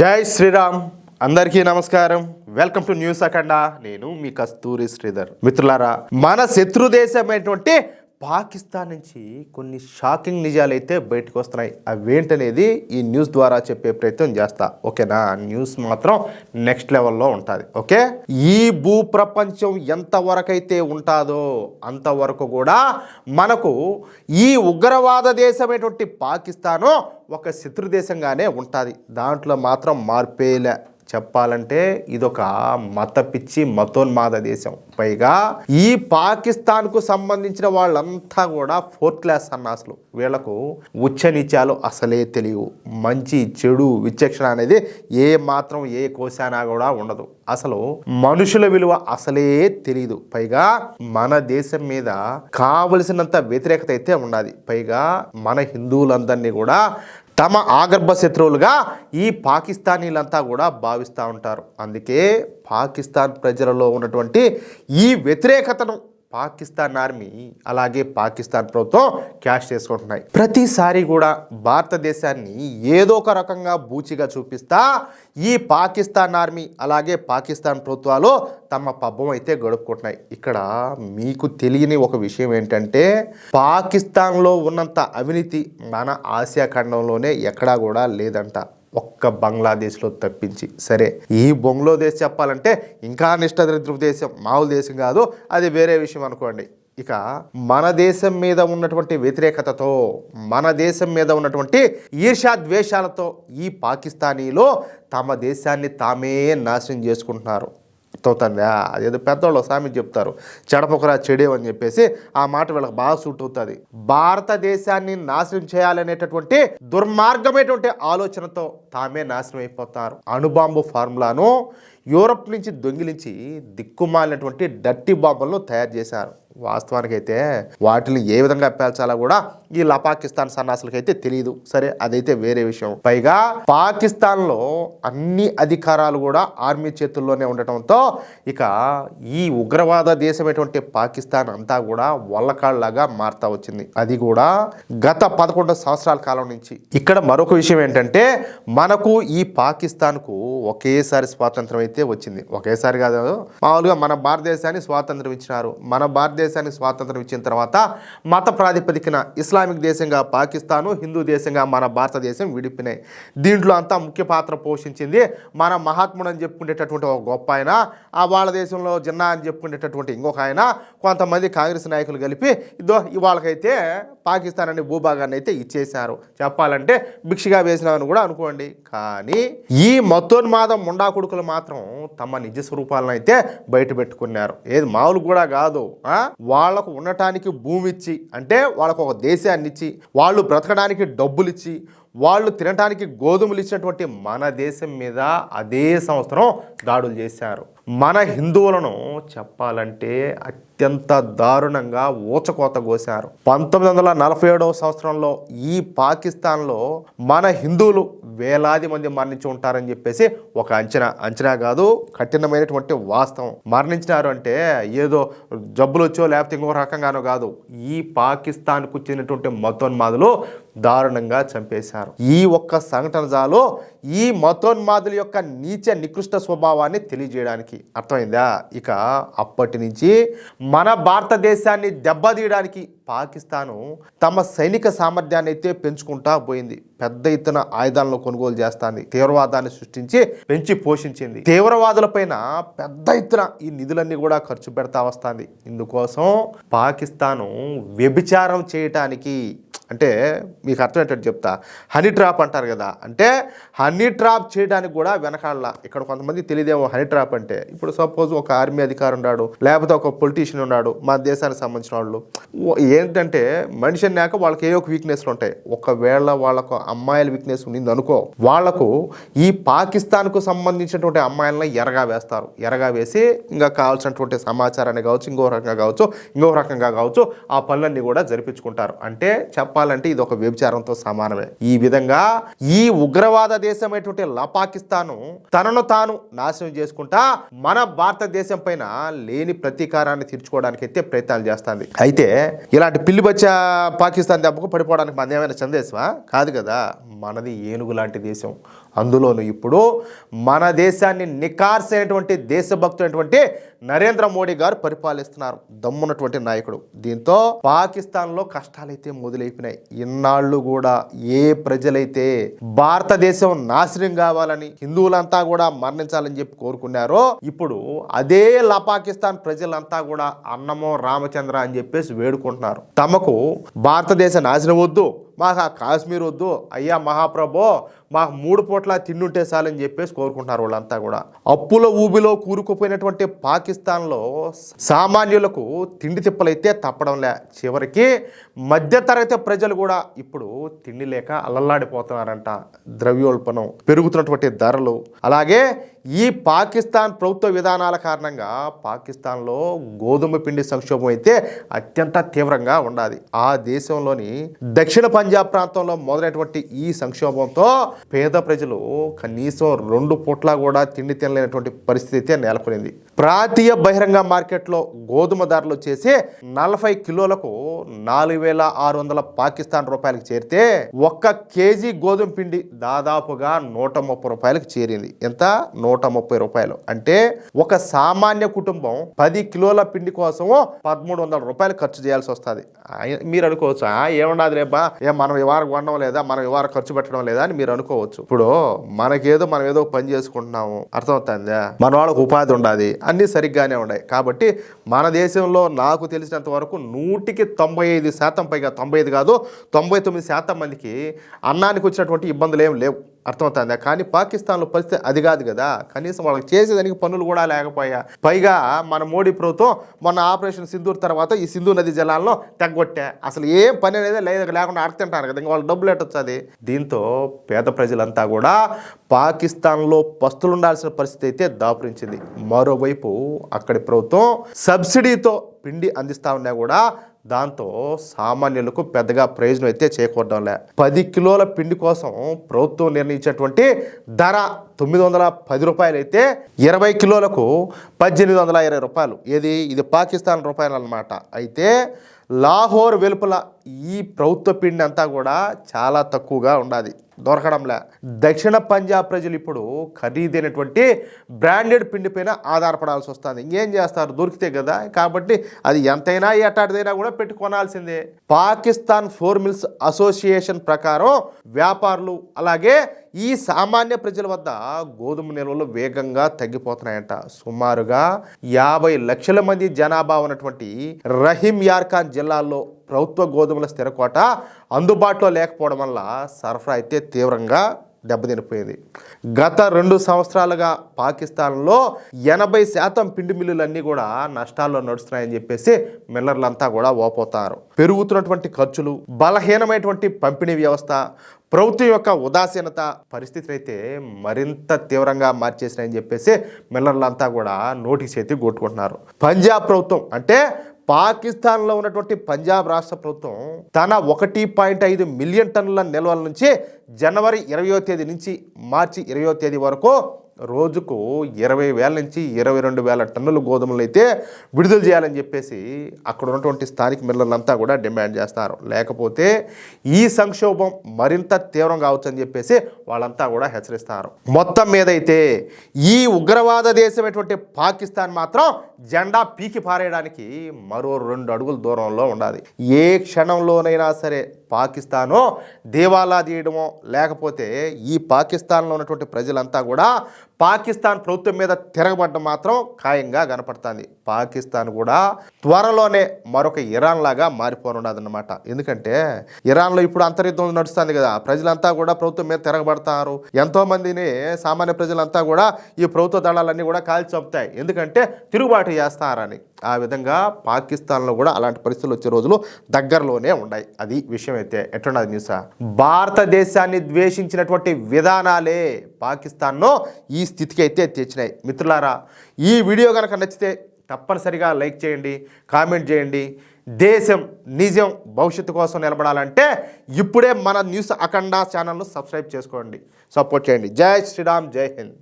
జై శ్రీరామ్. అందరికీ నమస్కారం. వెల్కమ్ టు న్యూస్ అఖండ. నేను మీ కస్తూరి శ్రీధర్. మిత్రులారా, మన శత్రు దేశమైనటువంటి పాకిస్తాన్ నుంచి కొన్ని షాకింగ్ నిజాలైతే బయటకు వస్తున్నాయి. అవేంటనేది ఈ న్యూస్ ద్వారా చెప్పే ప్రయత్నం చేస్తా. ఓకేనా? న్యూస్ మాత్రం నెక్స్ట్ లెవెల్లో ఉంటుంది. ఓకే, ఈ భూ ప్రపంచం ఎంతవరకైతే ఉంటుందో అంతవరకు కూడా మనకు ఈ ఉగ్రవాద దేశమైనటువంటి పాకిస్తాను ఒక శత్రు దేశంగానే ఉంటుంది. దాంట్లో మాత్రం మార్పేలే. చెప్పాలంటే ఇదొక మత పిచ్చి మతోన్మాద దేశం. పైగా ఈ పాకిస్తాన్కు సంబంధించిన వాళ్ళంతా కూడా 4th క్లాస్ సన్నాసులు. వీళ్లకు ఉచ్చనీచాలు అసలే తెలియవు. మంచి చెడు విచక్షణ అనేది ఏ మాత్రం ఏ కోశానా కూడా ఉండదు. అసలు మనుషుల విలువ అసలే తెలియదు. పైగా మన దేశం మీద కావలసినంత వ్యతిరేకత అయితే ఉన్నది. పైగా మన హిందువులందరినీ కూడా తమ ఆగర్భ శత్రువులుగా ఈ పాకిస్తానీలంతా కూడా భావిస్తూ ఉంటారు. అందుకే పాకిస్తాన్ ప్రజలలో ఉన్నటువంటి ఈ వ్యతిరేకతను పాకిస్తాన్ ఆర్మీ అలాగే పాకిస్తాన్ ప్రభుత్వం క్యాష్ చేసుకుంటున్నాయి. ప్రతిసారి కూడా భారతదేశాన్ని ఏదో ఒక రకంగా బూచిగా చూపిస్తా ఈ పాకిస్తాన్ ఆర్మీ అలాగే పాకిస్తాన్ ప్రభుత్వాలు తమ పబ్బం అయితే గడుపుకుంటున్నాయి. ఇక్కడ మీకు తెలియని ఒక విషయం ఏంటంటే, పాకిస్తాన్లో ఉన్నంత అవినీతి మన ఆసియా ఖండంలోనే ఎక్కడా కూడా లేదంట, ఒక్క బంగ్లాదేశ్లో తప్పించి. సరే, ఈ బంగ్లాదేశ్ చెప్పాలంటే ఇంకా నిష్టదరిద్రపు దేశం, మామూలు దేశం కాదు, అది వేరే విషయం అనుకోండి. ఇక మన దేశం మీద ఉన్నటువంటి వ్యతిరేకతతో, మన దేశం మీద ఉన్నటువంటి ఈర్ష్యా ద్వేషాలతో ఈ పాకిస్తానీలో తమ దేశాన్ని తామే నాశనం చేసుకుంటున్నారు. అవుతుందా? అదేదో పెద్దవాళ్ళు సామెత చెప్తారు, చెడపొకరా చెడేవని చెప్పేసి. ఆ మాట వీళ్ళకి బాగా సూట్ అవుతుంది. భారతదేశాన్ని నాశనం చేయాలనేటటువంటి దుర్మార్గమైనటువంటి ఆలోచనతో తామే నాశనం అయిపోతారు. అణుబాంబు ఫార్ములాను యూరప్ నుంచి దొంగిలించి దిక్కుమాలినటువంటి డర్టీ బాంబులను తయారు చేశారు. వాస్తవానికైతే వాటిని ఏ విధంగా పేల్చాలో కూడా ఈ పాకిస్తాన్ సన్నాసులకైతే తెలియదు. సరే, అదైతే వేరే విషయం. పైగా పాకిస్తాన్లో అన్ని అధికారాలు కూడా ఆర్మీ చేతుల్లోనే ఉండటంతో ఇక ఈ ఉగ్రవాద దేశమైనటువంటి పాకిస్తాన్ అంతా కూడా వల్లకాళ్ళలాగా మారుతా వచ్చింది. అది కూడా గత 11 సంవత్సరాల కాలం నుంచి. ఇక్కడ మరొక విషయం ఏంటంటే, మనకు ఈ పాకిస్తాన్కు ఒకేసారి స్వాతంత్రం అయితే వచ్చింది. ఒకేసారి కాదు, మామూలుగా మన భారతదేశాన్ని స్వాతంత్రం ఇచ్చినారు. మన భారతదేశానికి స్వాతంత్రం ఇచ్చిన తర్వాత మత ప్రాతిపదికన ఇస్లామిక్ దేశంగా పాకిస్తాను, హిందూ దేశంగా మన భారతదేశం విడిపోయినాయి. దీంట్లో అంతా ముఖ్య పాత్ర పోషించింది మన మహాత్ముడు అని చెప్పుకునేటటువంటి ఒక గొప్ప ఆయన, ఆ వాళ్ళ దేశంలో జిన్నా అని చెప్పుకునేటటువంటి ఇంకొక ఆయన, కొంతమంది కాంగ్రెస్ నాయకులు కలిపి ఇవాళకైతే పాకిస్తాన్ అనే భూభాగాన్ని అయితే ఇచ్చేశారు. చెప్పాలంటే భిక్షగా వేసినామని కూడా అనుకోండి. కానీ ఈ మతోన్మాదం ముండా కొడుకులు మాత్రం తమ నిజ స్వరూపాలను అయితే బయట పెట్టుకున్నారు. ఏది మామూలు కూడా కాదు. వాళ్లకు ఉండటానికి భూమి ఇచ్చి, అంటే వాళ్ళకు ఒక దేశాన్ని ఇచ్చి, వాళ్ళు బ్రతకడానికి డబ్బులు ఇచ్చి, వాళ్ళు తినడానికి గోధుమలు ఇచ్చినటువంటి మన దేశం మీద అదే సంవత్సరం దాడులు చేశారు. మన హిందువులను చెప్పాలంటే అత్యంత దారుణంగా ఊచకోత కోశారు. 1947వ సంవత్సరంలో ఈ పాకిస్తాన్లో మన హిందువులు వేలాది మంది మరణించి ఉంటారని చెప్పేసి ఒక అంచనా కాదు, కఠినమైనటువంటి వాస్తవం. మరణించినారు అంటే ఏదో జబ్బులు వచ్చో లేకపోతే ఇంకో రకంగానో కాదు, ఈ పాకిస్తాన్కు చెందినటువంటి మతోన్మాదులు దారుణంగా చంపేశారు. ఈ ఒక్క సంఘటన చాలు ఈ మతోన్మాదుల యొక్క నీచ నికృష్ట స్వభావాన్ని తెలియజేయడానికి. అర్థమైందా? ఇక అప్పటి నుంచి మన భారతదేశాన్ని దెబ్బతీయడానికి పాకిస్తాను తమ సైనిక సామర్థ్యాన్ని అయితే పెంచుకుంటా పోయింది. పెద్ద ఎత్తున ఆయుధాలను కొనుగోలు చేస్తుంది. తీవ్రవాదాన్ని సృష్టించి పెంచి పోషించింది. తీవ్రవాదులపైన పెద్ద ఎత్తున ఈ నిధులన్నీ కూడా ఖర్చు పెడతా వస్తుంది. ఇందుకోసం పాకిస్తాను వ్యభిచారం చేయటానికి, అంటే మీకు అర్థమయ్యేటట్టు చెప్తా, హనీ ట్రాప్ అంటారు కదా, అంటే హనీ ట్రాప్ చేయడానికి కూడా వెనకాల. ఇక్కడ కొంతమంది తెలియదేమో హనీ ట్రాప్ అంటే. ఇప్పుడు సపోజ్ ఒక ఆర్మీ అధికారి ఉన్నాడు, లేకపోతే ఒక పొలిటీషియన్ ఉన్నాడు, మన దేశానికి సంబంధించిన వాళ్ళు. ఏంటంటే మనిషి అన్నాక వాళ్ళకి ఏ ఒక వీక్నెస్లు ఉంటాయి. ఒకవేళ వాళ్ళకు అమ్మాయిల వీక్నెస్ ఉంది అనుకో, వాళ్లకు ఈ పాకిస్తాన్కు సంబంధించినటువంటి అమ్మాయిలను ఎరగా వేస్తారు. ఎరగా వేసి ఇంకా కావాల్సినటువంటి సమాచారాన్ని కావచ్చు, ఇంకో రకంగా కావచ్చు ఆ పనులన్నీ కూడా జరిపించుకుంటారు. అంటే చెప్పాలంటే ఇది ఒక వ్యభిచారంతో సమానమే. ఈ విధంగా ఈ ఉగ్రవాద దేశమైనటువంటి పాకిస్తాను తనను తాను నాశనం చేసుకుంటా మన భారతదేశం పైన లేని ప్రతీకారాన్ని తీర్చుకోవడానికి అయితే ప్రయత్నాలు చేస్తుంది. అయితే ఇలాంటి పిల్లి బచ్చ పాకిస్తాన్ దెబ్బకు పడిపోవడానికి మన ఏమైనా సందేశమా? కాదు కదా. మనది ఏనుగు లాంటి దేశం. అందులోనూ ఇప్పుడు మన దేశాన్ని నికార్సైనటువంటి దేశభక్తులైనటువంటి నరేంద్ర మోడీ గారు పరిపాలిస్తున్నారు, దమ్మున్నటువంటి నాయకుడు. దీంతో పాకిస్తాన్లో కష్టాలైతే మొదలైపోయినాయి. ఇన్నాళ్ళు కూడా ఏ ప్రజలైతే భారతదేశం నాశనం కావాలని, హిందువులంతా కూడా మరణించాలని చెప్పి కోరుకున్నారో, ఇప్పుడు అదే పాకిస్తాన్ ప్రజలంతా కూడా అన్నమో రామచంద్ర అని చెప్పేసి వేడుకుంటున్నారు. తమకు భారతదేశ నాశనం వద్దు, మాకు ఆ కాశ్మీర్ వద్దు, అయ్యా మహాప్రభో మాకు 3 పూట్ల తిండుంటే చాలని చెప్పేసి కోరుకుంటున్నారు వాళ్ళంతా కూడా. అప్పుల ఊబిలో కూరుకుపోయినటువంటి పాకిస్తాన్లో సామాన్యులకు తిండి తిప్పలైతే తప్పడంలే. చివరికి మధ్యతరగతి ప్రజలు కూడా ఇప్పుడు తిండి లేక అల్లల్లాడిపోతున్నారంట. ద్రవ్యోల్బణం, పెరుగుతున్నటువంటి ధరలు, అలాగే ఈ పాకిస్తాన్ ప్రభుత్వ విధానాల కారణంగా పాకిస్తాన్లో గోధుమ పిండి సంక్షోభం అయితే అత్యంత తీవ్రంగా ఉండాలి. ఆ దేశంలోని దక్షిణ పంజాబ్ ప్రాంతంలో మొదలైనటువంటి ఈ సంక్షోభంతో పేద ప్రజలు కనీసం 2 పూట్ల కూడా తిండి తినలేనటువంటి పరిస్థితి అయితే నెలకొనింది. ప్రాంతీయ బహిరంగ మార్కెట్లో గోధుమ ధరలు వచ్చేసి 40 కిలోలకు 4,600 పాకిస్తాన్ రూపాయలకు చేరితే 1 కేజీ గోధుమ పిండి దాదాపుగా 130 రూపాయలకు చేరింది. ఎంత? 130 రూపాయలు. అంటే ఒక సామాన్య కుటుంబం 10 కిలోల పిండి కోసం 1,300 రూపాయలు ఖర్చు చేయాల్సి వస్తుంది. మీరు అనుకోవచ్చు, ఏమన్నది రేపా, మనం ఇవాళ కొనడం లేదా, మనం ఇవాళ ఖర్చు పెట్టడం లేదా అని మీరు అనుకోవచ్చు. ఇప్పుడు మనం ఏదో పని చేసుకుంటున్నాము, అర్థమవుతుందా, మన వాళ్ళకు ఉపాధి ఉండాలి, అన్నీ సరిగ్గానే ఉన్నాయి. కాబట్టి మన దేశంలో నాకు తెలిసినంత వరకు 100కి 95% పైగా, 95 కాదు 99% మందికి అన్నానికి వచ్చినటువంటి ఇబ్బందులు ఏం లేవు, అర్థమవుతుందా. కానీ పాకిస్తాన్లో పరిస్థితి అది కాదు కదా. కనీసం వాళ్ళకి చేసేదానికి పనులు కూడా లేకపోయా. పైగా మన మోడీ ప్రభుత్వం మొన్న ఆపరేషన్ సింధూర్ తర్వాత ఈ సింధు నది జలాలను తగ్గొట్టా. అసలు ఏం పని అనేది లేకుండా అడగతింటారు కదా, ఇంకా వాళ్ళు డబ్బులు ఎట్టొచ్చది. దీంతో పేద ప్రజలంతా కూడా పాకిస్తాన్లో పస్తులుండాల్సిన పరిస్థితి అయితే దాపురించింది. మరోవైపు అక్కడి ప్రభుత్వం సబ్సిడీతో పిండి అందిస్తా ఉన్నా కూడా దాంతో సామాన్యులకు పెద్దగా ప్రయోజనం అయితే చేకూరడంలే. 10 కిలోల పిండి కోసం ప్రభుత్వం నిర్ణయించేటువంటి ధర 910 రూపాయలు అయితే 20 కిలోలకు 1820 రూపాయలు. ఇది పాకిస్తాన్ రూపాయలు అన్నమాట. అయితే లాహోర్ వెలుపల ఈ ప్రభుత్వ పిండి అంతా కూడా చాలా తక్కువగా ఉండాలి, దొరకడంలే. దక్షిణ పంజాబ్ ప్రజలు ఇప్పుడు ఖరీదైనటువంటి బ్రాండెడ్ పిండి పైన ఆధారపడాల్సి వస్తుంది. ఇంకేం చేస్తారు, దొరికితే కదా. కాబట్టి అది ఎంతైనా ఎట్టాడిదైనా కూడా పెట్టి కొనాల్సిందే. పాకిస్తాన్ ఫ్లోర్ మిల్స్ అసోసియేషన్ ప్రకారం వ్యాపారులు అలాగే ఈ సామాన్య ప్రజల వద్ద గోధుమ నిల్వలు వేగంగా తగ్గిపోతున్నాయంట. సుమారుగా 50 లక్షల మంది జనాభా ఉన్నటువంటి రహీం యార్ఖాన్ జిల్లాల్లో ప్రభుత్వ గోధుమల స్థిరకోట అందుబాటులో లేకపోవడం వల్ల సరఫరా అయితే తీవ్రంగా దెబ్బతినిపోయింది. గత 2 సంవత్సరాలుగా పాకిస్తాన్లో 80% పిండి మిల్లులన్నీ కూడా నష్టాల్లో నడుస్తున్నాయని చెప్పేసి మిల్లర్లంతా కూడా ఓపోతారు. పెరుగుతున్నటువంటి ఖర్చులు, బలహీనమైనటువంటి పంపిణీ వ్యవస్థ, ప్రభుత్వం యొక్క ఉదాసీనత పరిస్థితులు అయితే మరింత తీవ్రంగా మార్చేసినాయని చెప్పేసి మిల్లర్లంతా కూడా నోటికి చేతి కొట్టుకుంటున్నారు. పంజాబ్ ప్రభుత్వం అంటే పాకిస్తాన్లో ఉన్నటువంటి పంజాబ్ రాష్ట్ర ప్రభుత్వం తన 1.5 మిలియన్ టన్నుల నిల్వల నుంచి జనవరి 20వ తేదీ నుంచి మార్చి 20వ తేదీ వరకు రోజుకు 20,000 నుంచి 22,000 టన్నుల గోధుమలు అయితే విడుదల చేయాలని చెప్పేసి అక్కడ ఉన్నటువంటి స్థానిక మిల్లర్లంతా కూడా డిమాండ్ చేస్తారు. లేకపోతే ఈ సంక్షోభం మరింత తీవ్రం కావచ్చని చెప్పేసి వాళ్ళంతా కూడా హెచ్చరిస్తారు. మొత్తం మీదైతే ఈ ఉగ్రవాద దేశమైనటువంటి పాకిస్తాన్ మాత్రం జెండా పీకి పారేయడానికి మరో 2 అడుగుల దూరంలో ఉండాలి. ఏ క్షణంలోనైనా సరే పాకిస్తాను దేవాలా తీయడమో లేకపోతే ఈ పాకిస్తాన్లో ఉన్నటువంటి ప్రజలంతా కూడా పాకిస్తాన్ ప్రభుత్వం మీద తిరగబడ్డం మాత్రం ఖాయంగా కనపడుతుంది. పాకిస్తాన్ కూడా త్వరలోనే మరొక ఇరాన్ లాగా మారిపోనున్నదన్నమాట. ఎందుకంటే ఇరాన్లో ఇప్పుడు అంతర్యుద్ధం నడుస్తుంది కదా, ప్రజలంతా కూడా ప్రభుత్వం మీద తిరగబడతారు. ఎంతోమందిని సామాన్య ప్రజలంతా కూడా ఈ ప్రభుత్వ దళాలన్నీ కూడా కాల్చి చంపుతాయి, ఎందుకంటే తిరుగుబాటు చేస్తారని. ఆ విధంగా పాకిస్తాన్లో కూడా అలాంటి పరిస్థితులు వచ్చే రోజులు దగ్గరలోనే ఉన్నాయి. అది విషయం అయితే ఎట్లున్నది న్యూస్. భారతదేశాన్ని ద్వేషించినటువంటి విధానాలే పాకిస్తాన్ను ఈ స్థితికి అయితే తెచ్చినాయి. మిత్రులారా, ఈ వీడియో కనుక నచ్చితే తప్పనిసరిగా లైక్ చేయండి, కామెంట్ చేయండి. దేశం నిజం భవిష్యత్తు కోసం నిలబడాలంటే ఇప్పుడే మన న్యూస్ అఖండ ఛానల్ను సబ్స్క్రైబ్ చేసుకోండి, సపోర్ట్ చేయండి. జై శ్రీరామ్, జై హింద్.